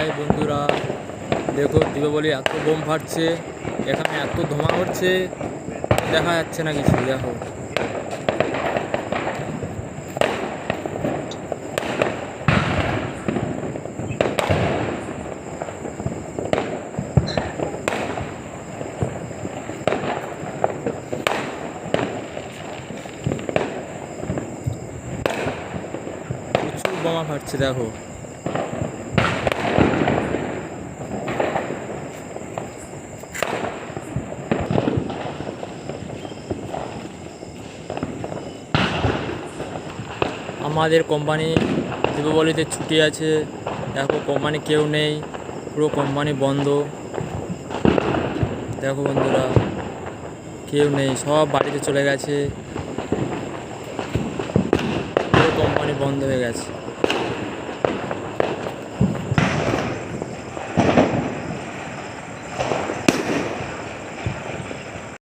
High বন্ধুরা, দেখো দীপাবলি এত বোম ফাটছে, এখানে এত ধোঁয়া উঠছে, দেখা যাচ্ছে না কিছু। দেখো প্রচুর বোমা ফাটছে। দেখো আমাদের কোম্পানি দীপাবলিতে ছুটি আছে। দেখো কোম্পানি কেউ নেই, পুরো কোম্পানি বন্ধ। দেখো বন্ধুরা, কেউ নেই, সব বাড়িতে চলে গেছে, পুরো কোম্পানি বন্ধ হয়ে গেছে।